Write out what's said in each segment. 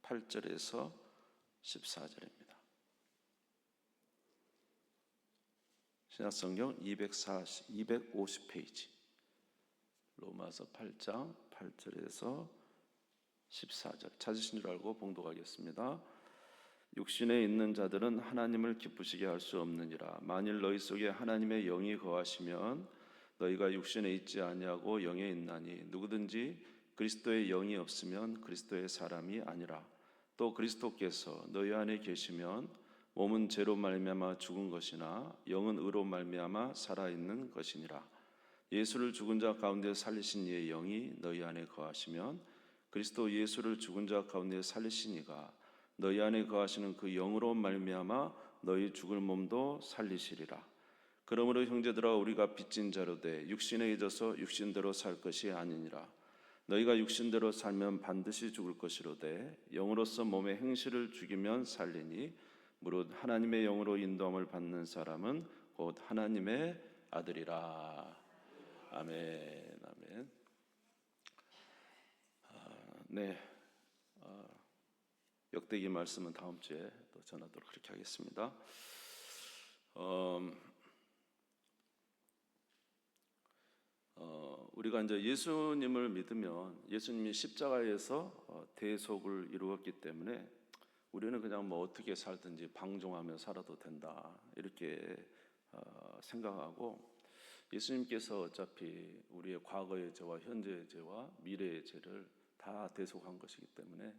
8절에서 14절입니다. 신약성경 250페이지 로마서 8장 8절에서 14절 찾으신 줄 알고 봉독하겠습니다. 육신에 있는 자들은 하나님을 기쁘시게 할 수 없느니라. 만일 너희 속에 하나님의 영이 거하시면 너희가 육신에 있지 아니하고 영에 있나니 누구든지 그리스도의 영이 없으면 그리스도의 사람이 아니라. 또 그리스도께서 너희 안에 계시면 몸은 죄로 말미암아 죽은 것이나 영은 의로 말미암아 살아있는 것이니라. 예수를 죽은 자 가운데 살리신 이의 영이 너희 안에 거하시면 그리스도 예수를 죽은 자 가운데 살리신 이가 너희 안에 거하시는 그 영으로 말미암아 너희 죽을 몸도 살리시리라. 그러므로 형제들아 우리가 빚진 자로 돼 육신에 잊어서 육신대로 살 것이 아니니라. 너희가 육신대로 살면 반드시 죽을 것이로되 영으로서 몸의 행실을 죽이면 살리니 무릇 하나님의 영으로 인도함을 받는 사람은 곧 하나님의 아들이라. 아멘. 아멘. 역대기 말씀은 다음 주에 또 전하도록 그렇게 하겠습니다. 우리가 이제 예수님을 믿으면 예수님이 십자가에서 대속을 이루었기 때문에 우리는 그냥 뭐 어떻게 살든지 방종하며 살아도 된다 이렇게 생각하고, 예수님께서 어차피 우리의 과거의 죄와 현재의 죄와 미래의 죄를 다 대속한 것이기 때문에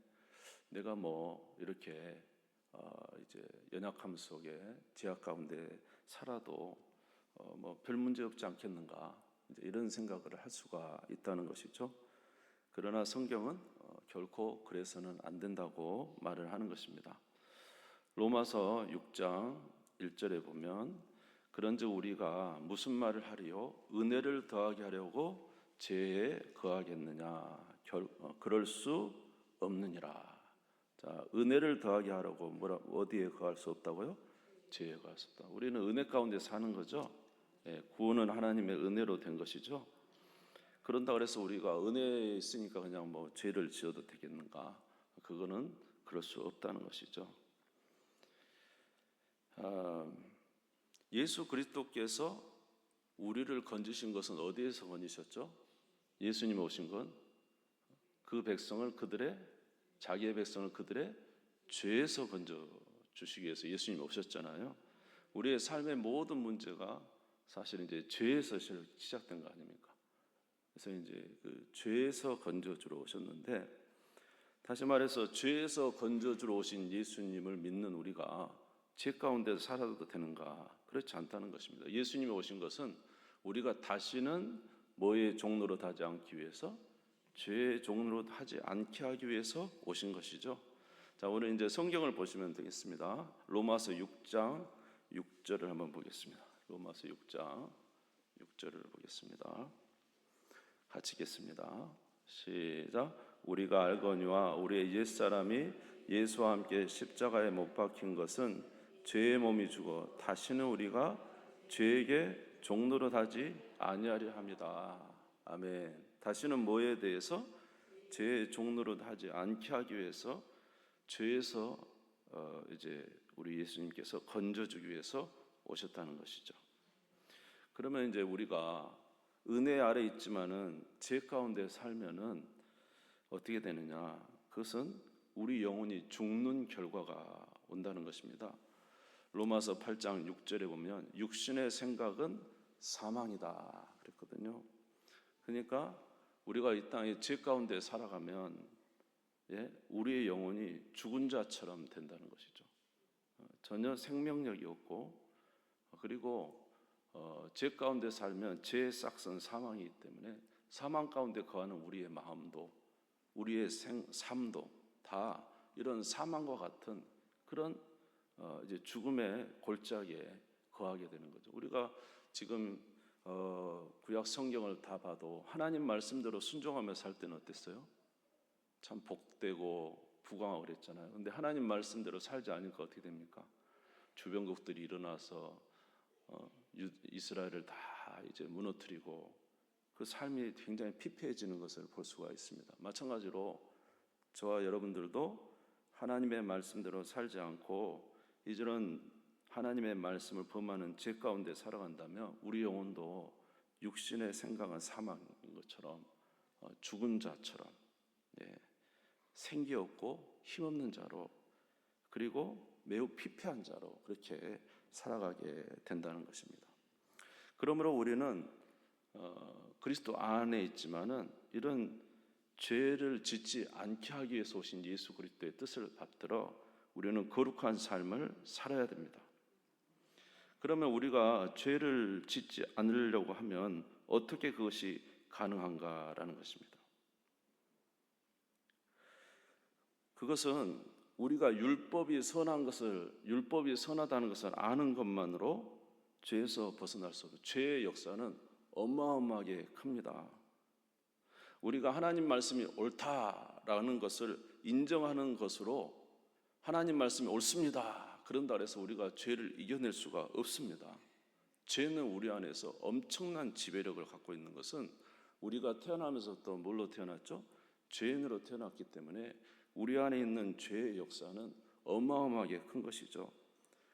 내가 뭐 이렇게 이제 연약함 속에 죄악 가운데 살아도 뭐 별 문제 없지 않겠는가, 이제 이런 생각을 할 수가 있다는 것이죠. 그러나 성경은 결코 그래서는 안 된다고 말을 하는 것입니다. 로마서 6장 1절에 보면 그런즉 우리가 무슨 말을 하리요? 은혜를 더하게 하려고 죄에 거하겠느냐? 그럴 수 없느니라. 자, 은혜를 더하게 하라고 어디에 거할 수 없다고요? 죄에 거할 수 없다. 우리는 은혜 가운데 사는 거죠. 구원은 하나님의 은혜로 된 것이죠. 그런다 그래서 우리가 은혜에 있으니까 그냥 뭐 죄를 지어도 되겠는가? 그거는 그럴 수 없다는 것이죠. 예수 그리스도께서 우리를 건지신 것은 어디에서 건지셨죠? 예수님이 오신 건 그 백성을 자기의 백성을 그들의 죄에서 건져 주시기 위해서 예수님이 오셨잖아요. 우리의 삶의 모든 문제가 사실 이제 죄에서 시작된 거 아닙니까? 그래서 이제 그 죄에서 건져주러 오셨는데, 다시 말해서 죄에서 건져주러 오신 예수님을 믿는 우리가 죄 가운데 살아도 되는가? 그렇지 않다는 것입니다. 예수님이 오신 것은 우리가 다시는 뭐의 종로로 하지 않기 위해서, 죄의 종로로 하지 않게 하기 위해서 오신 것이죠. 자, 오늘 이제 성경을 보시면 되겠습니다. 로마서 6장 6절을 한번 보겠습니다. 로마서 6장 6절을 보겠습니다. 같이 읽겠습니다. 시작. 우리가 알거니와 우리의 옛사람이 예수와 함께 십자가에 못 박힌 것은 죄의 몸이 죽어 다시는 우리가 죄에게 종노릇하지 아니하려 합니다. 아멘. 다시는 뭐에 대해서? 죄의 종노릇하지 않게 하기 위해서, 죄에서 이제 우리 예수님께서 건져주기 위해서 오셨다는 것이죠. 그러면 이제 우리가 은혜 아래 있지만은 죄 가운데 살면은 어떻게 되느냐? 그것은 우리 영혼이 죽는 결과가 온다는 것입니다. 로마서 8장 6절에 보면 육신의 생각은 사망이다 그랬거든요. 그러니까 우리가 이 땅에 죄 가운데 살아가면 우리의 영혼이 죽은 자처럼 된다는 것이죠. 전혀 생명력이 없고, 그리고 죄 가운데 살면 죄의 싹은 사망이기 때문에 사망 가운데 거하는 우리의 마음도 우리의 삶도 다 이런 사망과 같은 그런 이제 죽음의 골짜기에 거하게 되는 거죠. 우리가 지금 구약 성경을 다 봐도 하나님 말씀대로 순종하며 살 때는 어땠어요? 참 복되고 부강하고 그랬잖아요. 근데 하나님 말씀대로 살지 않으니까 어떻게 됩니까? 주변국들이 일어나서 이스라엘을 다 이제 무너뜨리고 그 삶이 굉장히 피폐해지는 것을 볼 수가 있습니다. 마찬가지로 저와 여러분들도 하나님의 말씀대로 살지 않고 이제는 하나님의 말씀을 범하는 죄 가운데 살아간다면 우리 영혼도 육신의 생각은 사망인 것처럼 죽은 자처럼 생기 없고 힘없는 자로 그리고 매우 피폐한 자로 그렇게 살아가게 된다는 것입니다. 그러므로 우리는 그리스도 안에 있지만은 이런 죄를 짓지 않게 하기 위해서 오신 예수 그리스도의 뜻을 받들어 우리는 거룩한 삶을 살아야 됩니다. 그러면 우리가 죄를 짓지 않으려고 하면 어떻게 그것이 가능한가라는 것입니다. 그것은 우리가 율법이 선하다는 것을 아는 것만으로 죄에서 벗어날 수 없어요. 죄의 역사는 어마어마하게 큽니다. 우리가 하나님 말씀이 옳다라는 것을 인정하는 것으로 하나님 말씀이 옳습니다. 그런다 해서 우리가 죄를 이겨낼 수가 없습니다. 죄는 우리 안에서 엄청난 지배력을 갖고 있는 것은 우리가 태어나면서부터 뭘로 태어났죠? 죄인으로 태어났기 때문에 우리 안에 있는 죄의 역사는 어마어마하게 큰 것이죠.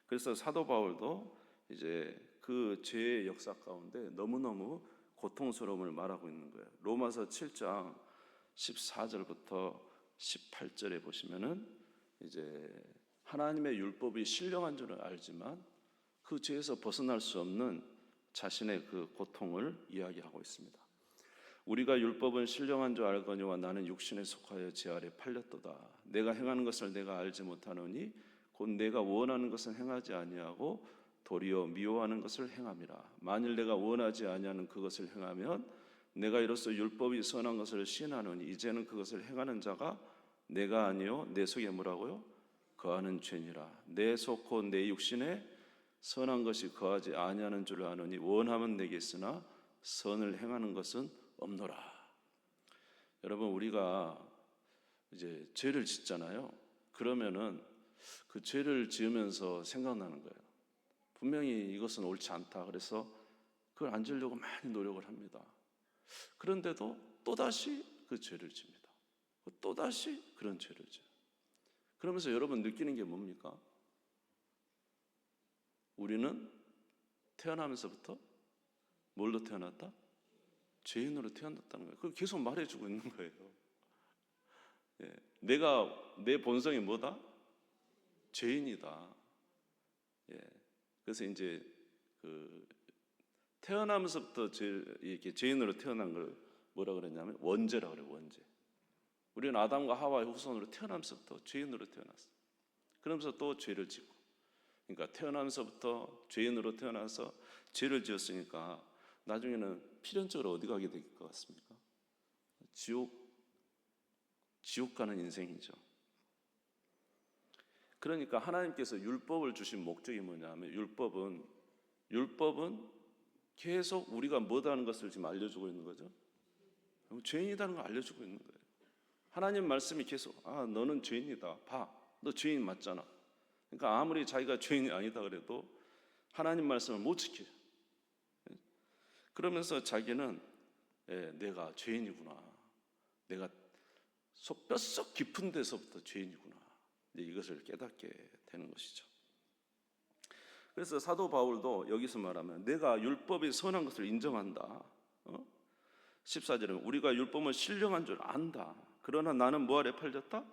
그래서 사도 바울도 이제 그 죄의 역사 가운데 너무너무 고통스러움을 말하고 있는 거예요. 로마서 7장 14절부터 18절에 보시면은 이제 하나님의 율법이 신령한 줄을 알지만 그 죄에서 벗어날 수 없는 자신의 그 고통을 이야기하고 있습니다. 우리가 율법은 신령한 줄 알거니와 나는 육신에 속하여 제 아래 팔렸도다. 내가 행하는 것을 내가 알지 못하노니 곧 내가 원하는 것은 행하지 아니하고 도리어 미워하는 것을 행함이라. 만일 내가 원하지 아니하는 그것을 행하면 내가 이로써 율법이 선한 것을 시인하노니 이제는 그것을 행하는 자가 내가 아니요 내 속에 뭐라고요? 거하는 죄니라. 내 속 곧 내 육신에 선한 것이 거하지 아니하는 줄 아노니 원하면 내게 있으나 선을 행하는 것은 없노라. 여러분 우리가 이제 죄를 짓잖아요. 그러면은 그 죄를 지으면서 생각나는 거예요. 분명히 이것은 옳지 않다. 그래서 그걸 안 지으려고 많이 노력을 합니다. 그런데도 또다시 그 죄를 집니다. 또다시 그런 죄를 지어요. 그러면서 여러분 느끼는 게 뭡니까? 우리는 태어나면서부터 뭘로 태어났다? 죄인으로 태어났다는 거예요. 그걸 계속 말해주고 있는 거예요. 내 본성이 뭐다? 죄인이다. 그래서 이제 그 태어나면서부터 이렇게 죄인으로 태어난 걸 뭐라 그랬냐면 원죄라 그래요. 원죄. 우리는 아담과 하와의 후손으로 태어나면서부터 죄인으로 태어났어요. 그러면서 또 죄를 짓고. 그러니까 태어나면서부터 죄인으로 태어나서 죄를 지었으니까 나중에는 필연적으로 어디 가게 될 것 같습니까? 지옥 가는 인생이죠. 그러니까 하나님께서 율법을 주신 목적이 뭐냐면 율법은 계속 우리가 뭐다는 것을 지금 알려주고 있는 거죠. 죄인이라는 걸 알려주고 있는 거예요. 하나님 말씀이 계속 너는 죄인이다. 봐, 너 죄인 맞잖아. 그러니까 아무리 자기가 죄인이 아니다 그래도 하나님 말씀을 못 지켜요. 그러면서 자기는 내가 죄인이구나. 내가 뼛속 깊은 데서부터 죄인이구나. 이것을 깨닫게 되는 것이죠. 그래서 사도 바울도 여기서 말하면 내가 율법이 선한 것을 인정한다. 14절에 우리가 율법은 신령한 줄 안다. 그러나 나는 뭐 아래 팔렸다?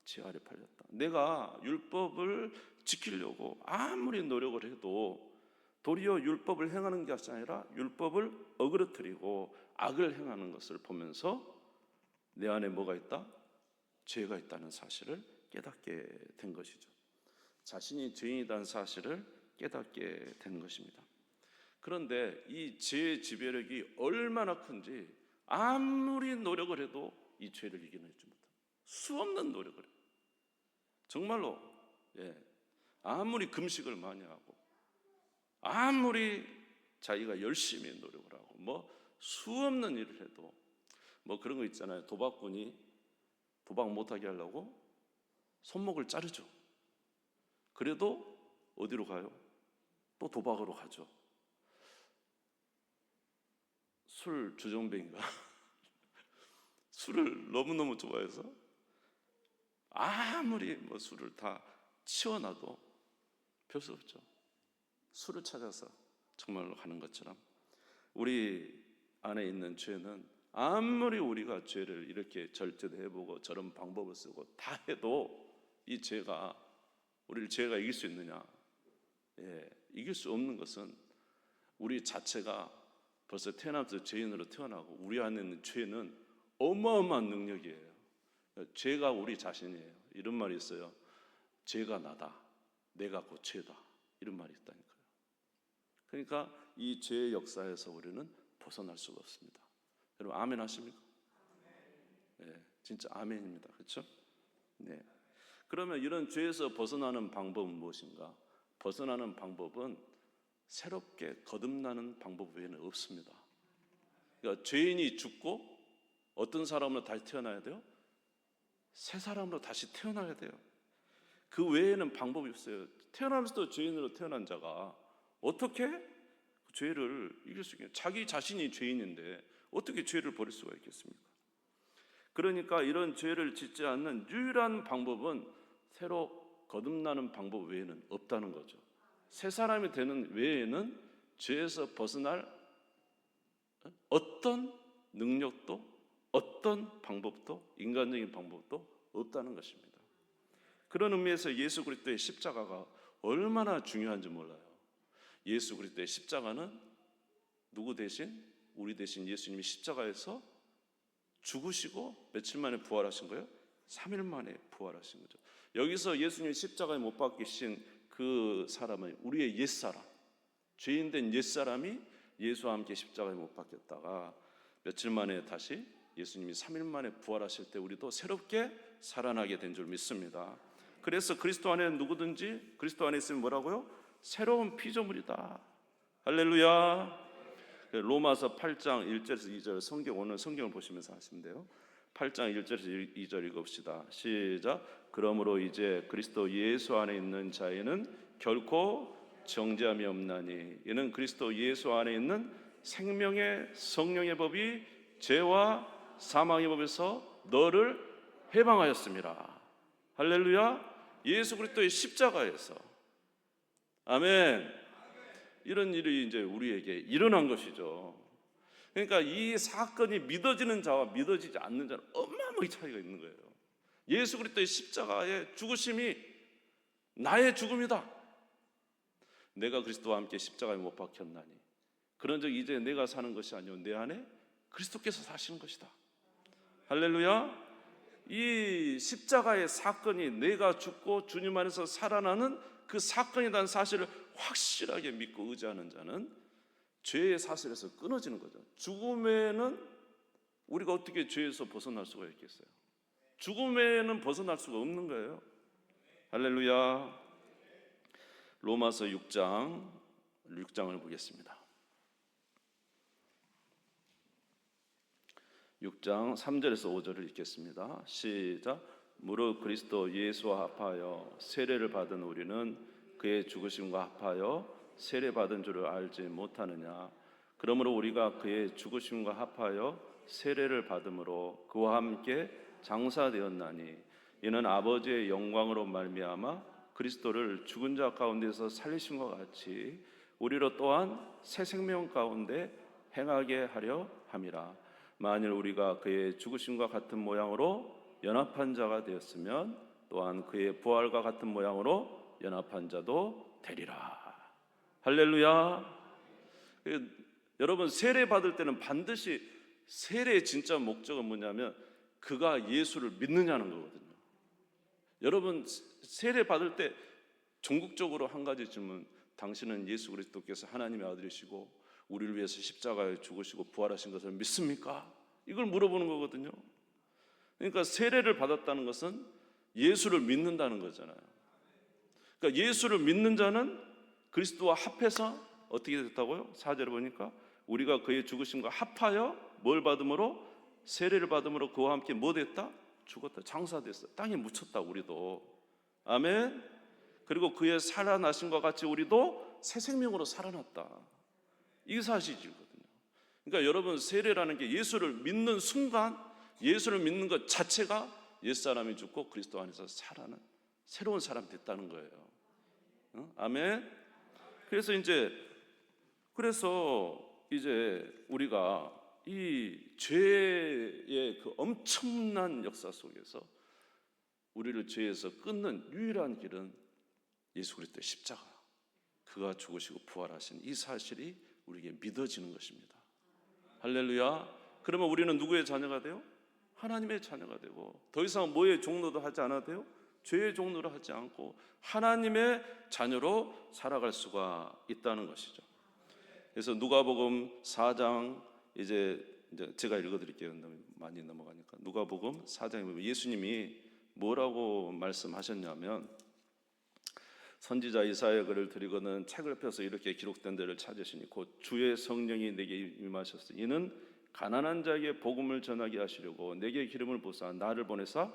죄 아래 팔렸다. 내가 율법을 지키려고 아무리 노력을 해도 도리어 율법을 행하는 것이 아니라 율법을 어그러뜨리고 악을 행하는 것을 보면서 내 안에 뭐가 있다? 죄가 있다는 사실을 깨닫게 된 것이죠. 자신이 죄인이라는 사실을 깨닫게 된 것입니다. 그런데 이 죄의 지배력이 얼마나 큰지 아무리 노력을 해도 이 죄를 이겨내지 못합니다. 수없는 노력을 해요. 정말로 아무리 금식을 많이 하고 아무리 자기가 열심히 노력을 하고 수없는 일을 해도 그런 거 있잖아요. 도박꾼이 도박 못하게 하려고 손목을 자르죠. 그래도 어디로 가요? 또 도박으로 가죠. 술 주정뱅이가 술을 너무너무 좋아해서 아무리 뭐 술을 다 치워놔도 별 수 없죠. 술을 찾아서 정말로 하는 것처럼 우리 안에 있는 죄는 아무리 우리가 죄를 이렇게 절제도 해보고 저런 방법을 쓰고 다 해도 이 죄가 우리를 죄가 이길 수 있느냐? 이길 수 없는 것은 우리 자체가 벌써 태어나면서 죄인으로 태어나고 우리 안에 있는 죄는 어마어마한 능력이에요. 죄가 우리 자신이에요. 이런 말이 있어요. 죄가 나다. 내가 곧 죄다. 이런 말이 있다니까요. 그러니까 이 죄의 역사에서 우리는 벗어날 수가 없습니다. 여러분 아멘 하십니까? 진짜 아멘입니다. 그렇죠? 네. 그러면 이런 죄에서 벗어나는 방법은 무엇인가? 벗어나는 방법은 새롭게 거듭나는 방법 외에는 없습니다. 그러니까 죄인이 죽고 어떤 사람으로 다시 태어나야 돼요? 새 사람으로 다시 태어나야 돼요. 그 외에는 방법이 없어요. 태어나면서도 죄인으로 태어난 자가 어떻게 죄를 이길 수 있겠어요? 자기 자신이 죄인인데 어떻게 죄를 버릴 수가 있겠습니까? 그러니까 이런 죄를 짓지 않는 유일한 방법은 새로 거듭나는 방법 외에는 없다는 거죠. 새 사람이 되는 외에는 죄에서 벗어날 어떤 능력도 어떤 방법도 인간적인 방법도 없다는 것입니다. 그런 의미에서 예수 그리스도의 십자가가 얼마나 중요한지 몰라요. 예수 그리스도의 십자가는 누구 대신? 우리 대신 예수님이 십자가에서 죽으시고 며칠 만에 부활하신 거예요? 3일 만에 부활하신 거죠. 여기서 예수님이 십자가에 못 박히신 그 사람은 우리의 옛사람, 죄인된 옛사람이 예수와 함께 십자가에 못 박혔다가 며칠 만에 다시 예수님이 3일 만에 부활하실 때 우리도 새롭게 살아나게 된 줄 믿습니다. 그래서 그리스도 안에 누구든지 그리스도 안에 있으면 뭐라고요? 새로운 피조물이다. 할렐루야. 로마서 8장 1절에서 2절 오늘 성경을 보시면서 하시면 돼요. 8장 1절에서 2절 읽읍시다. 시작. 그러므로 이제 그리스도 예수 안에 있는 자에는 결코 정죄함이 없나니 이는 그리스도 예수 안에 있는 생명의 성령의 법이 죄와 사망의 법에서 너를 해방하였습니다. 할렐루야. 예수 그리스도의 십자가에서 아멘. 이런 일이 이제 우리에게 일어난 것이죠. 그러니까 이 사건이 믿어지는 자와 믿어지지 않는 자는 어마어마하게 차이가 있는 거예요. 예수 그리스도의 십자가의 죽으심이 나의 죽음이다. 내가 그리스도와 함께 십자가에 못 박혔나니 그런즉 이제 내가 사는 것이 아니오 내 안에 그리스도께서 사시는 것이다. 할렐루야. 이 십자가의 사건이 내가 죽고 주님 안에서 살아나는 그 사건이라는 사실을 확실하게 믿고 의지하는 자는 죄의 사슬에서 끊어지는 거죠. 죽음에는 우리가 어떻게 죄에서 벗어날 수가 있겠어요? 죽음에는 벗어날 수가 없는 거예요. 할렐루야. 로마서 6장을 보겠습니다. 6장 3절에서 5절을 읽겠습니다. 시작. 무릇 그리스도 예수와 합하여 세례를 받은 우리는 그의 죽으심과 합하여 세례 받은 줄을 알지 못하느냐. 그러므로 우리가 그의 죽으심과 합하여 세례를 받음으로 그와 함께 장사되었나니 이는 아버지의 영광으로 말미암아 그리스도를 죽은 자 가운데서 살리심과 같이 우리로 또한 새 생명 가운데 행하게 하려 함이라. 만일 우리가 그의 죽으심과 같은 모양으로 연합한 자가 되었으면 또한 그의 부활과 같은 모양으로 연합한 자도 되리라. 할렐루야. 여러분 세례 받을 때는 반드시 세례의 진짜 목적은 뭐냐면 그가 예수를 믿느냐는 거거든요. 여러분 세례 받을 때 종국적으로 한 가지 질문, 당신은 예수 그리스도께서 하나님의 아들이시고 우리를 위해서 십자가에 죽으시고 부활하신 것을 믿습니까? 이걸 물어보는 거거든요. 그러니까 세례를 받았다는 것은 예수를 믿는다는 거잖아요. 그러니까 예수를 믿는 자는 그리스도와 합해서 어떻게 됐다고요? 4절에 보니까 우리가 그의 죽으심과 합하여 뭘 받음으로? 세례를 받음으로 그와 함께 뭐 됐다? 죽었다. 장사됐어. 땅에 묻혔다. 우리도. 아멘. 그리고 그의 살아나심과 같이 우리도 새 생명으로 살아났다. 이 사실이거든요. 그러니까 여러분 세례라는 게 예수를 믿는 순간, 예수를 믿는 것 자체가 옛사람이 죽고 그리스도 안에서 살아는 새로운 사람이 됐다는 거예요. 아멘. 그래서 이제 우리가 이 죄의 그 엄청난 역사 속에서 우리를 죄에서 끊는 유일한 길은 예수 그리스도의 십자가, 그가 죽으시고 부활하신 이 사실이 우리에게 믿어지는 것입니다. 할렐루야. 그러면 우리는 누구의 자녀가 돼요? 하나님의 자녀가 되고, 더 이상 뭐의 종로도 하지 않아도 돼요? 죄의 종로를 하지 않고 하나님의 자녀로 살아갈 수가 있다는 것이죠. 그래서 누가복음 4장, 이제 제가 읽어드릴게요. 많이 넘어가니까. 누가복음 4장에 보면 예수님이 뭐라고 말씀하셨냐면, 선지자 이사야의 글을 드리고는 책을 펴서 이렇게 기록된 데를 찾으시니 곧 주의 성령이 내게 임하셨으니 이는 가난한 자에게 복음을 전하게 하시려고 내게 기름을 부사 나를 보내사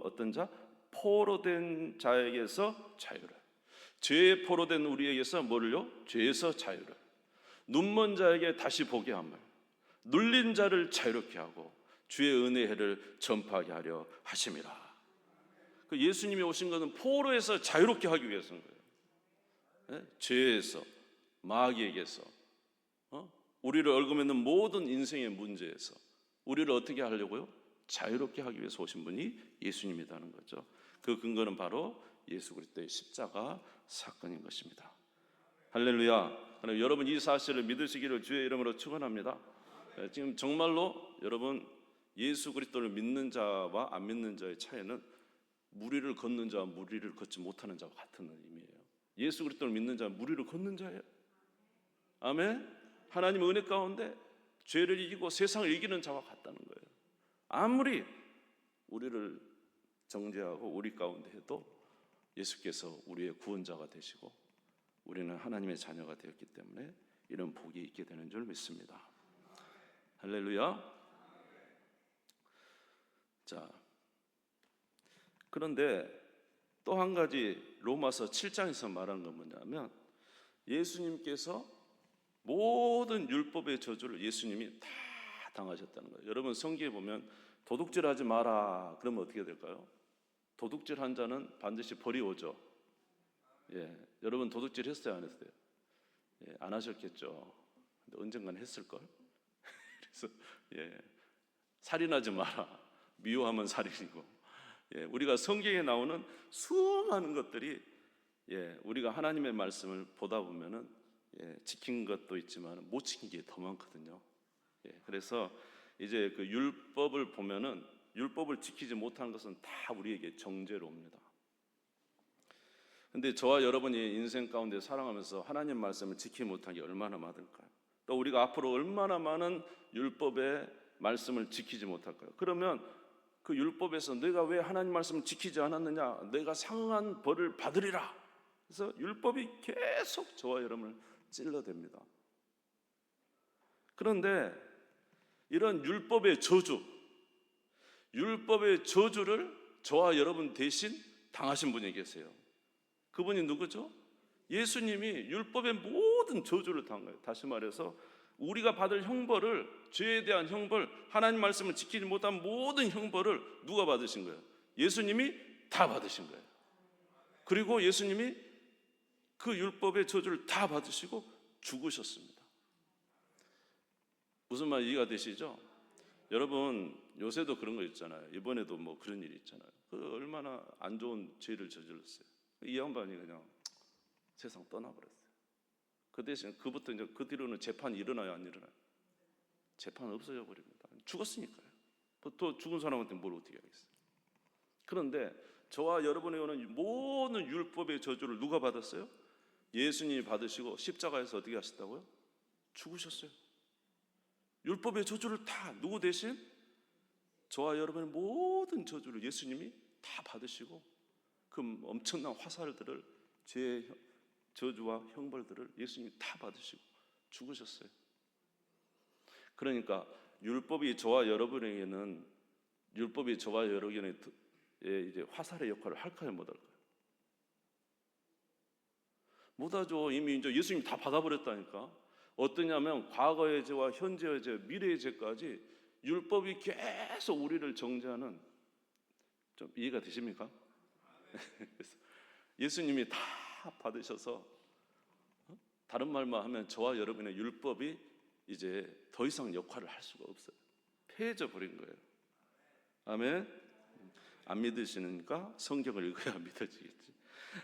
어떤 자? 포로된 자에게서 자유를, 죄에 포로된 우리에게서 뭐를요? 죄에서 자유를, 눈먼 자에게 다시 보게 함을, 눌린 자를 자유롭게 하고 주의 은혜의 해를 전파하게 하려 하심이라. 그 예수님이 오신 것은 포로에서 자유롭게 하기 위해서인 거예요. 죄에서, 마귀에게서, 우리를 얽어매는 모든 인생의 문제에서 우리를 어떻게 하려고요? 자유롭게 하기 위해서 오신 분이 예수님이라는 거죠. 그 근거는 바로 예수 그리스도의 십자가 사건인 것입니다. 할렐루야. 그럼 여러분 이 사실을 믿으시기를 주의 이름으로 축원합니다. 지금 정말로 여러분 예수 그리스도를 믿는 자와 안 믿는 자의 차이는 무리를 걷는 자와 무리를 걷지 못하는 자와 같은 의미예요. 예수 그리스도를 믿는 자는 무리를 걷는 자예요. 아멘. 하나님의 은혜 가운데 죄를 이기고 세상을 이기는 자와 같다는 거예요. 아무리 우리를 정죄하고 우리 가운데 해도 예수께서 우리의 구원자가 되시고 우리는 하나님의 자녀가 되었기 때문에 이런 복이 있게 되는 줄 믿습니다. 할렐루야. 자, 그런데 또 한 가지 로마서 7장에서 말한 건 뭐냐면, 예수님께서 모든 율법의 저주를 예수님이 다 당하셨다는 거예요. 여러분 성경에 보면 도둑질하지 마라 그러면 어떻게 될까요? 도둑질한 자는 반드시 벌이 오죠. 여러분 도둑질 했어요, 안 했어요? 안 하셨겠죠. 근데 언젠간 했을걸. 그래서 살인하지 마라, 미워하면 살인이고, 우리가 성경에 나오는 수많은 것들이 우리가 하나님의 말씀을 보다 보면은 지킨 것도 있지만 못 지킨 게 더 많거든요. 그래서 이제 그 율법을 보면은 율법을 지키지 못한 것은 다 우리에게 정죄로 옵니다. 근데 저와 여러분이 인생 가운데 살아가면서 하나님 말씀을 지키지 못한 게 얼마나 많을까요? 또 우리가 앞으로 얼마나 많은 율법의 말씀을 지키지 못할까요? 그러면 그 율법에서 내가 왜 하나님 말씀을 지키지 않았느냐, 내가 상응한 벌을 받으리라. 그래서 율법이 계속 저와 여러분을 찔러댑니다. 그런데 이런 율법의 저주를 저와 여러분 대신 당하신 분이 계세요. 그분이 누구죠? 예수님이 율법의 모든 저주를 당한 거예요. 다시 말해서 우리가 받을 형벌을, 죄에 대한 형벌, 하나님 말씀을 지키지 못한 모든 형벌을 누가 받으신 거예요? 예수님이 다 받으신 거예요. 그리고 예수님이 그 율법의 저주를 다 받으시고 죽으셨습니다. 무슨 말 이해가 되시죠? 여러분 요새도 그런 거 있잖아요. 이번에도 뭐 그런 일이 있잖아요. 그 얼마나 안 좋은 죄를 저질렀어요. 이 양반이 그냥 세상 떠나버렸어요. 그 대신 그부터 이제 그 뒤로는 재판이 일어나요, 안 일어나요? 재판 없어져 버립니다. 죽었으니까요. 또 죽은 사람한테 뭘 어떻게 하겠어요? 그런데 저와 여러분이 오는 모든 율법의 저주를 누가 받았어요? 예수님이 받으시고 십자가에서 어떻게 하셨다고요? 죽으셨어요. 율법의 저주를 다 누구 대신? 저와 여러분의 모든 저주를 예수님이 다 받으시고 그 엄청난 화살들을, 죄의 저주와 형벌들을 예수님이 다 받으시고 죽으셨어요. 그러니까 율법이 저와 여러분에게는 이제 화살의 역할을 할까요, 못할까요? 못하죠. 이미 이제 예수님이 다 받아버렸다니까. 어떠냐면 과거의 죄와 현재의 죄, 미래의 죄까지 율법이 계속 우리를 정죄하는 좀 이해가 되십니까? 그래서 예수님이 다 받으셔서, 다른 말만 하면 저와 여러분의 율법이 이제 더 이상 역할을 할 수가 없어요. 폐해져 버린 거예요. 아멘. 안 믿으시니까 성경을 읽어야 믿어지겠지.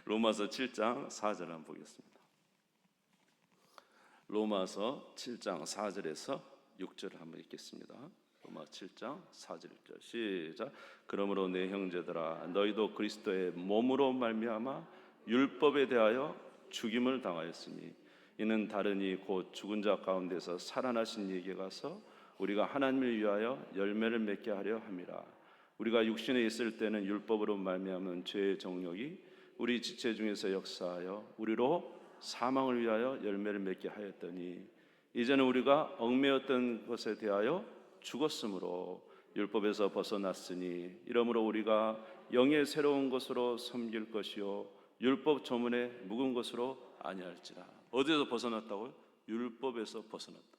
로마서 7장 4절 한번 보겠습니다. 로마서 7장 4절에서 6절을 한번 읽겠습니다. 로마 7장 4절 6절 시작. 그러므로 내 형제들아 너희도 그리스도의 몸으로 말미암아 율법에 대하여 죽임을 당하였으니 이는 다른 이 곧 죽은 자 가운데서 살아나신 이에게 가서 우리가 하나님을 위하여 열매를 맺게 하려 함이라. 우리가 육신에 있을 때는 율법으로 말미암은 죄의 정욕이 우리 지체 중에서 역사하여 우리로 사망을 위하여 열매를 맺게 하였더니 이제는 우리가 얽매였던 것에 대하여 죽었으므로 율법에서 벗어났으니 이러므로 우리가 영의 새로운 것으로 섬길 것이요 율법 조문에 묵은 것으로 아니할지라. 어디에서 벗어났다고요? 율법에서 벗어났다.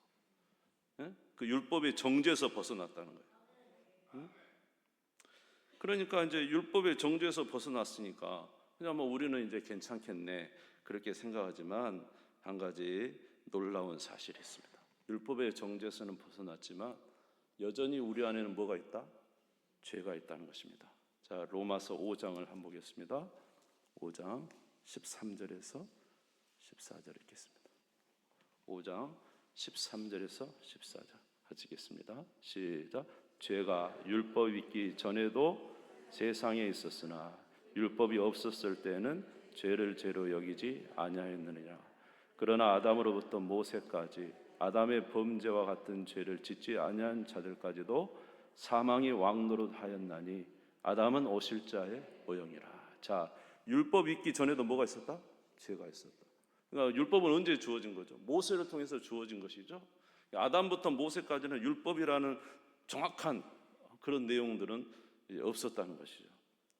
예? 그 율법의 정죄에서 벗어났다는 거예요. 응? 그러니까 이제 율법의 정죄에서 벗어났으니까 그냥 뭐 우리는 이제 괜찮겠네 그렇게 생각하지만 한 가지 놀라운 사실이 있습니다. 율법의 정죄에서는 벗어났지만 여전히 우리 안에는 뭐가 있다? 죄가 있다는 것입니다. 자, 로마서 5장을 한번 보겠습니다. 5장 13절에서 14절 읽겠습니다. 5장 13절에서 14절 같이 읽겠습니다. 시작. 죄가 율법 있기 전에도 세상에 있었으나 율법이 없었을 때는 죄를 죄로 여기지 아니하였느니라. 그러나 아담으로부터 모세까지 아담의 범죄와 같은 죄를 짓지 아니한 자들까지도 사망이 왕노릇하였나니 아담은 오실 자의 모형이라. 자, 율법이 있기 전에도 뭐가 있었다? 죄가 있었다. 그러니까 율법은 언제 주어진 거죠? 모세를 통해서 주어진 것이죠. 아담부터 모세까지는 율법이라는 정확한 그런 내용들은 없었다는 것이죠.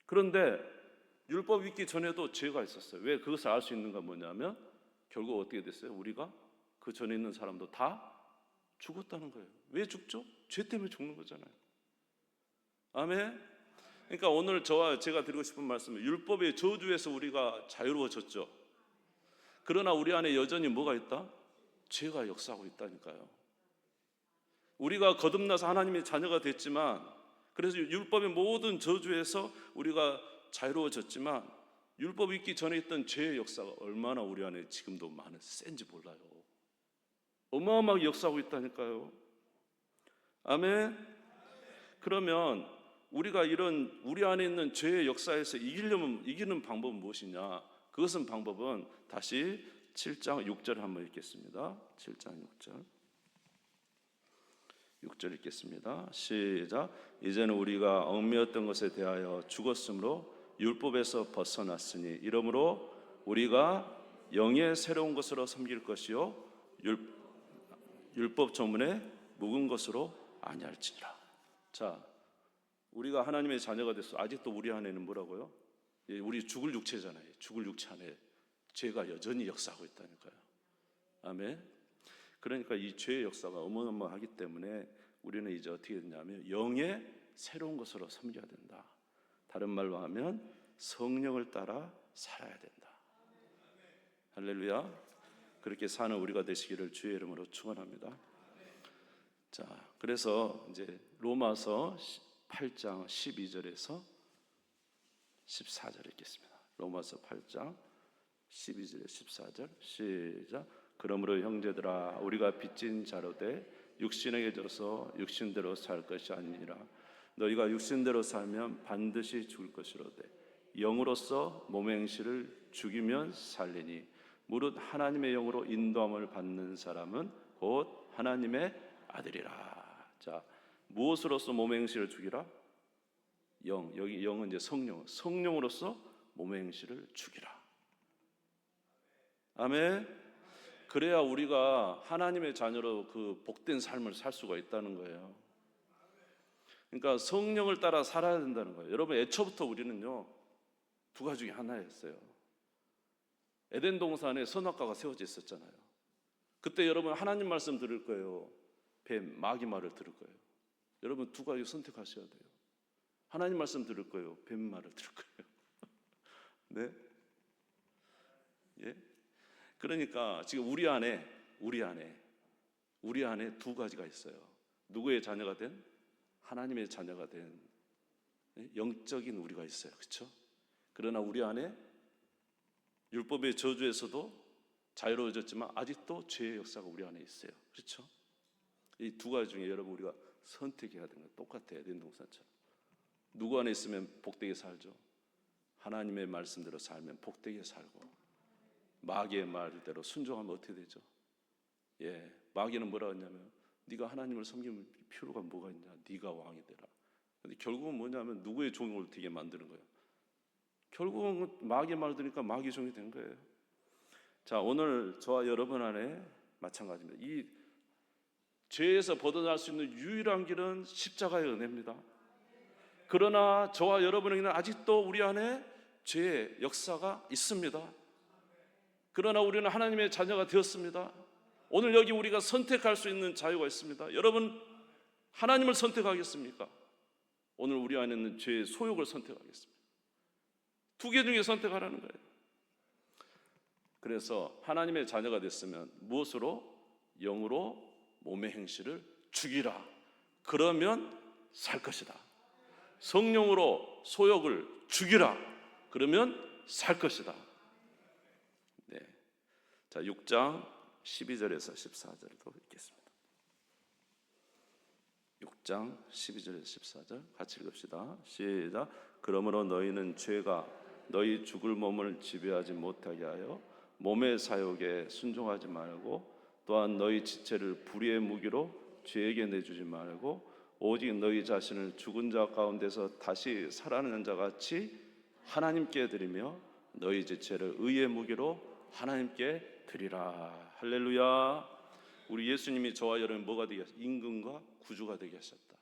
그런데 율법 있기 전에도 죄가 있었어요. 왜 그것을 알 수 있는가 뭐냐면 결국 어떻게 됐어요? 우리가 그 전에 있는 사람도 다 죽었다는 거예요. 왜 죽죠? 죄 때문에 죽는 거잖아요. 아멘. 그러니까 오늘 제가 드리고 싶은 말씀은 율법의 저주에서 우리가 자유로워졌죠. 그러나 우리 안에 여전히 뭐가 있다? 죄가 역사하고 있다니까요. 우리가 거듭나서 하나님의 자녀가 됐지만, 그래서 율법의 모든 저주에서 우리가 자유로워졌지만 율법이 있기 전에 있던 죄의 역사가 얼마나 우리 안에 지금도 센지 몰라요. 어마어마하게 역사하고 있다니까요. 아멘. 그러면 우리가 이런 우리 안에 있는 죄의 역사에서 이기는 방법은 무엇이냐? 방법은 다시 7장 6절 한번 읽겠습니다. 7장 6절 읽겠습니다. 시작. 이제는 우리가 얽매였던 것에 대하여 죽었으므로 율법에서 벗어났으니 이러므로 우리가 영의 새로운 것으로 섬길 것이요 율법 조문에 묵은 것으로 아니할지니라. 자, 우리가 하나님의 자녀가 됐어. 아직도 우리 안에는 뭐라고요? 우리 죽을 육체잖아요. 죽을 육체 안에 죄가 여전히 역사하고 있다니까요. 아멘. 그러니까 이 죄의 역사가 어마어마하기 때문에 우리는 이제 어떻게 되냐면 영의 새로운 것으로 섬겨야 된다. 다른 말로 하면 성령을 따라 살아야 된다. 할렐루야. 그렇게 사는 우리가 되시기를 주의 이름으로 축원합니다. 자, 그래서 이제 로마서 8장 12절에서 14절 읽겠습니다. 로마서 8장 12절에 14절 시작. 그러므로 형제들아 우리가 빚진 자로 돼 육신에게 져서 육신대로 살 것이 아니라 너희가 육신대로 살면 반드시 죽을 것이로되 영으로서 몸의 행실을 죽이면 살리니 무릇 하나님의 영으로 인도함을 받는 사람은 곧 하나님의 아들이라. 자, 무엇으로서 몸의 행실을 죽이라? 영. 여기 영은 이제 성령으로서 몸의 행실을 죽이라. 아멘. 그래야 우리가 하나님의 자녀로 그 복된 삶을 살 수가 있다는 거예요. 그러니까 성령을 따라 살아야 된다는 거예요. 여러분, 애초부터 우리는요 두 가지 중에 하나였어요. 에덴 동산에 선악과가 세워져 있었잖아요. 그때 여러분 하나님 말씀 들을 거예요, 뱀, 마귀 말을 들을 거예요. 여러분 두 가지 선택하셔야 돼요. 하나님 말씀 들을 거예요? 뱀 말을 들을 거예요? 네? 예? 그러니까 지금 우리 안에 두 가지가 있어요. 누구의 자녀가 된? 하나님의 자녀가 된 영적인 우리가 있어요. 그렇죠? 그러나 우리 안에 율법의 저주에서도 자유로워졌지만 아직도 죄의 역사가 우리 안에 있어요. 그렇죠? 이 두 가지 중에 여러분 우리가 선택해야 되는 거 똑같아요. 에덴 동산처럼. 누구 안에 있으면 복되게 살죠? 하나님의 말씀대로 살면 복되게 살고, 마귀의 말대로 순종하면 어떻게 되죠? 예, 마귀는 뭐라 했냐면 네가 하나님을 섬길 필요가 뭐가 있냐? 네가 왕이 되라. 근데 결국은 뭐냐면 누구의 종을 되게 만드는 거예요. 결국은 마귀의 말 들으니까 마귀의 종이 된 거예요. 자, 오늘 저와 여러분 안에 마찬가지입니다. 이 죄에서 벗어날 수 있는 유일한 길은 십자가의 은혜입니다. 그러나 저와 여러분에게는 아직도 우리 안에 죄의 역사가 있습니다. 그러나 우리는 하나님의 자녀가 되었습니다. 오늘 여기 우리가 선택할 수 있는 자유가 있습니다. 여러분, 하나님을 선택하겠습니까? 오늘 우리 안에 있는 죄의 소욕을 선택하겠습니다. 두 개 중에 선택하라는 거예요. 그래서 하나님의 자녀가 됐으면 무엇으로? 영으로 몸의 행실을 죽이라. 그러면 살 것이다. 성령으로 소욕을 죽이라. 그러면 살 것이다. 네. 자, 6장 12절에서 14절도 읽겠습니다. 6장 12절에서 14절 같이 읽읍시다. 시작. 그러므로 너희는 죄가 너희 죽을 몸을 지배하지 못하게 하여 몸의 사욕에 순종하지 말고, 또한 너희 지체를 불의의 무기로 죄에게 내주지 말고, 오직 너희 자신을 죽은 자 가운데서 다시 살아나는 자 같이 하나님께 드리며 너희 지체를 의의 무기로 하나님께 드리라. 할렐루야. 우리 예수님이 저와 여러분 뭐가 되게 하셨다? 임금과 구주가 되게 하셨다.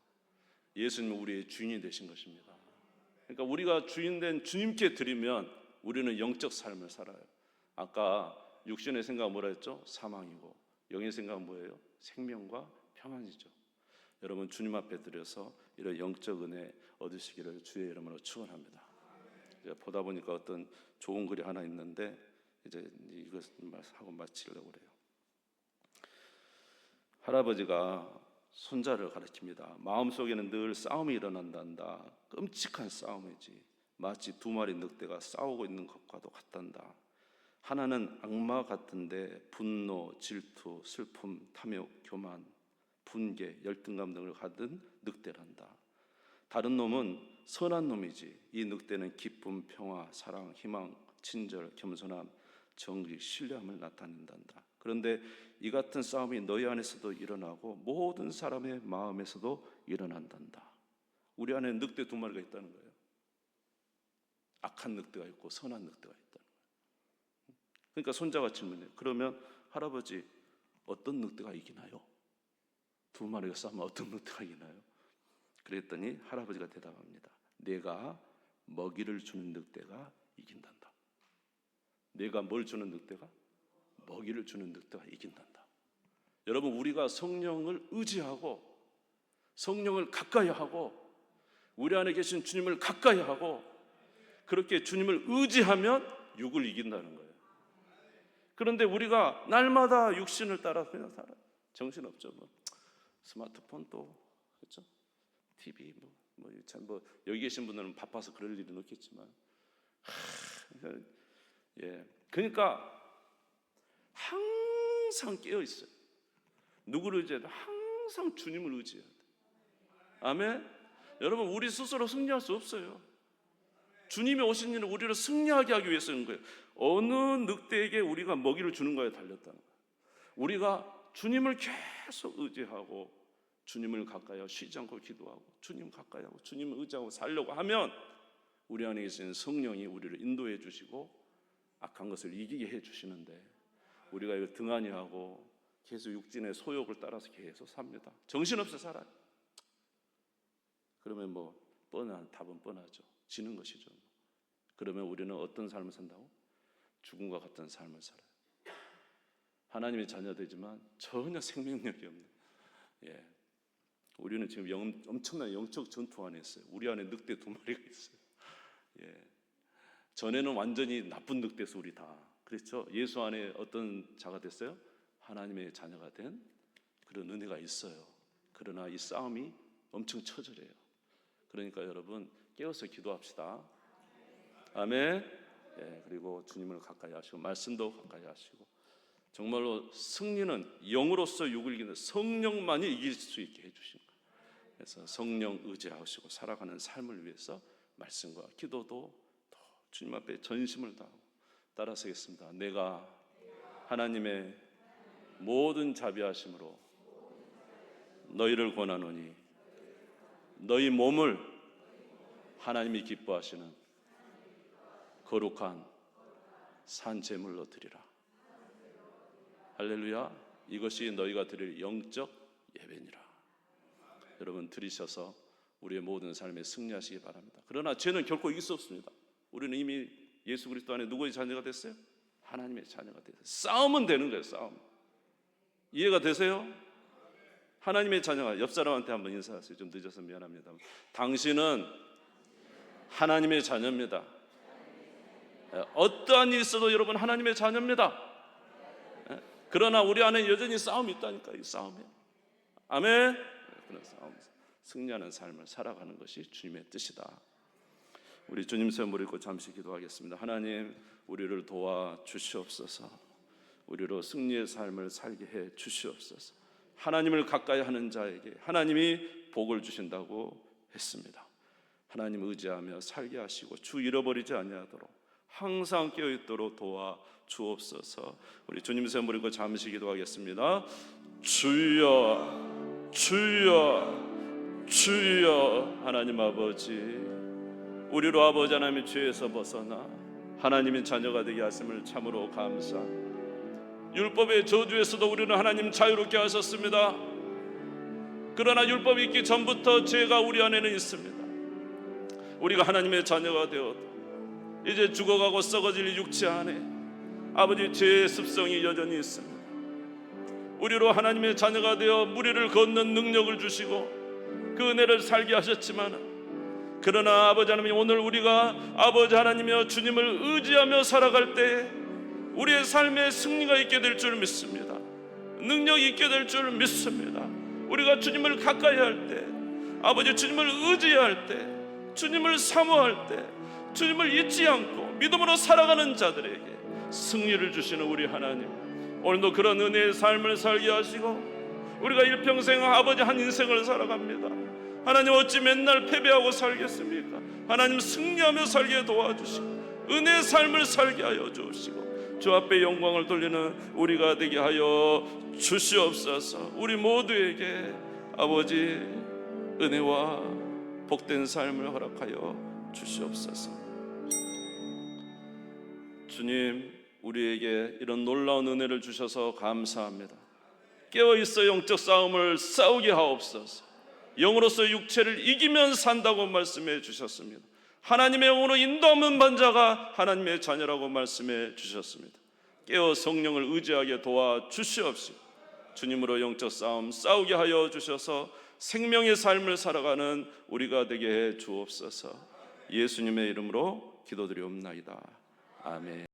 예수님은 우리의 주인이 되신 것입니다. 그러니까 우리가 주인된 주님께 드리면 우리는 영적 삶을 살아요. 아까 육신의 생각은 뭐라 했죠? 사망이고, 영의 생각은 뭐예요? 생명과 평안이죠. 여러분 주님 앞에 드려서 이런 영적 은혜 얻으시기를 주의 이름으로 축원합니다. 이제 보다 보니까 어떤 좋은 글이 하나 있는데 이제 이것을 하고 마치려고 그래요. 할아버지가 손자를 가르칩니다. 마음속에는 늘 싸움이 일어난단다. 끔찍한 싸움이지. 마치 두 마리 늑대가 싸우고 있는 것과도 같단다. 하나는 악마 같은데 분노, 질투, 슬픔, 탐욕, 교만, 분개, 열등감 등을 가진 늑대란다. 다른 놈은 선한 놈이지. 이 늑대는 기쁨, 평화, 사랑, 희망, 친절, 겸손함, 정의, 신뢰함을 나타낸단다. 그런데 이 같은 싸움이 너희 안에서도 일어나고 모든 사람의 마음에서도 일어난단다. 우리 안에 늑대 두 마리가 있다는 거예요. 악한 늑대가 있고 선한 늑대가 있다는 거예요. 그러니까 손자가 질문해요. 그러면 할아버지, 어떤 늑대가 이기나요? 두 마리가 싸우면 어떤 늑대가 이기나요? 그랬더니 할아버지가 대답합니다. 내가 먹이를 주는 늑대가 이긴단다. 내가 뭘 주는 늑대가? 먹이를 주는 늑대가 이긴단다. 여러분, 우리가 성령을 의지하고 성령을 가까이 하고 우리 안에 계신 주님을 가까이 하고 그렇게 주님을 의지하면 육을 이긴다는 거예요. 그런데 우리가 날마다 육신을 따라 그냥 살아요. 정신없죠. 뭐 스마트폰 또 그렇죠? TV 뭐 여기 계신 분들은 바빠서 그럴 일은 없겠지만 예. 그러니까 항상 깨어 있어요. 누구를 의지해도 항상 주님을 의지해야 돼. 아멘. 여러분, 우리 스스로 승리할 수 없어요. 주님이 오신 일은 우리를 승리하게 하기 위해서 는 거예요. 어느 늑대에게 우리가 먹이를 주는 거에 달렸다는 거예요. 우리가 주님을 계속 의지하고 주님을 가까이 하고 쉬지 않고 기도하고 주님 가까이 하고 주님을 의지하고 살려고 하면 우리 안에 계신 성령이 우리를 인도해 주시고 악한 것을 이기게 해 주시는데 우리가 이거 등한히 하고 계속 육신의 소욕을 따라서 계속 삽니다. 정신없이 살아요. 그러면 뭐 답은 뻔하죠. 지는 것이죠. 그러면 우리는 어떤 삶을 산다고? 죽음과 같은 삶을 살아요. 하나님의 자녀되지만 전혀 생명력이 없는. 예. 우리는 지금 엄청난 영적 전투 안에 있어요. 우리 안에 늑대 2마리가 있어요. 예. 전에는 완전히 나쁜 늑대서 우리 다 그렇죠. 예수 안에 어떤 자가 됐어요? 하나님의 자녀가 된 그런 은혜가 있어요. 그러나 이 싸움이 엄청 처절해요. 그러니까 여러분 깨어서 기도합시다. 아멘. 예, 그리고 주님을 가까이 하시고 말씀도 가까이 하시고 정말로 승리는 영으로서 육을 이기는 성령만이 이길 수 있게 해주신 거예요. 그래서 성령 의지하시고 살아가는 삶을 위해서 말씀과 기도도 더 주님 앞에 전심을 다하고 따라서겠습니다. 내가 하나님의 모든 자비하심으로 너희를 권하노니 너희 몸을 하나님이 기뻐하시는 거룩한 산 제물로 드리라. 할렐루야. 이것이 너희가 드릴 영적 예배니라. 여러분 드리셔서 우리의 모든 삶에 승리하시기 바랍니다. 그러나 죄는 결코 이길 수 없습니다. 우리는 이미 예수 그리스도 안에 누구의 자녀가 됐어요? 하나님의 자녀가 됐어요. 싸움은 되는 거예요. 싸움. 이해가 되세요? 하나님의 자녀가 옆 사람한테 한번 인사하세요. 좀 늦어서 미안합니다. 당신은 하나님의 자녀입니다. 어떠한 일이 있어도 여러분 하나님의 자녀입니다. 그러나 우리 안에 여전히 싸움이 있다니까. 이 싸움이에요. 아멘. 그런 싸움, 승리하는 삶을 살아가는 것이 주님의 뜻이다. 우리 주님 세 무릎 꿇고 잠시 기도하겠습니다. 하나님, 우리를 도와 주시옵소서. 우리로 승리의 삶을 살게 해 주시옵소서. 하나님을 가까이 하는 자에게 하나님이 복을 주신다고 했습니다. 하나님 의지하며 살게 하시고 주 잃어버리지 아니하도록 항상 깨어있도록 도와 주옵소서. 우리 주님 세 무릎 꿇고 잠시 기도하겠습니다. 주여, 주여, 주여. 하나님 아버지, 우리로 아버지 하나님의 죄에서 벗어나 하나님의 자녀가 되게 하심을 참으로 감사합니다. 율법의 저주에서도 우리는 하나님 자유롭게 하셨습니다. 그러나 율법이 있기 전부터 죄가 우리 안에는 있습니다. 우리가 하나님의 자녀가 되어도 이제 죽어가고 썩어질 육체 안에 아버지 죄의 습성이 여전히 있습니다. 우리로 하나님의 자녀가 되어 무리를 걷는 능력을 주시고 그 은혜를 살게 하셨지만, 그러나 아버지 하나님, 오늘 우리가 아버지 하나님이여 주님을 의지하며 살아갈 때 우리의 삶에 승리가 있게 될 줄 믿습니다. 능력이 있게 될 줄 믿습니다. 우리가 주님을 가까이 할 때, 아버지 주님을 의지할 때, 주님을 사모할 때, 주님을 잊지 않고 믿음으로 살아가는 자들에게 승리를 주시는 우리 하나님, 오늘도 그런 은혜의 삶을 살게 하시고 우리가 일평생 아버지 한 인생을 살아갑니다. 하나님, 어찌 맨날 패배하고 살겠습니까? 하나님, 승리하며 살게 도와주시고 은혜의 삶을 살게 하여 주시고 주 앞에 영광을 돌리는 우리가 되게 하여 주시옵소서. 우리 모두에게 아버지 은혜와 복된 삶을 허락하여 주시옵소서. 주님, 우리에게 이런 놀라운 은혜를 주셔서 감사합니다. 깨어있어 영적 싸움을 싸우게 하옵소서. 영으로서 육체를 이기면 산다고 말씀해 주셨습니다. 하나님의 영으로 인도하는 반자가 하나님의 자녀라고 말씀해 주셨습니다. 깨어 성령을 의지하게 도와 주시옵시고 주님으로 영적 싸움 싸우게 하여 주셔서 생명의 삶을 살아가는 우리가 되게 해 주옵소서. 예수님의 이름으로 기도드리옵나이다. 아멘.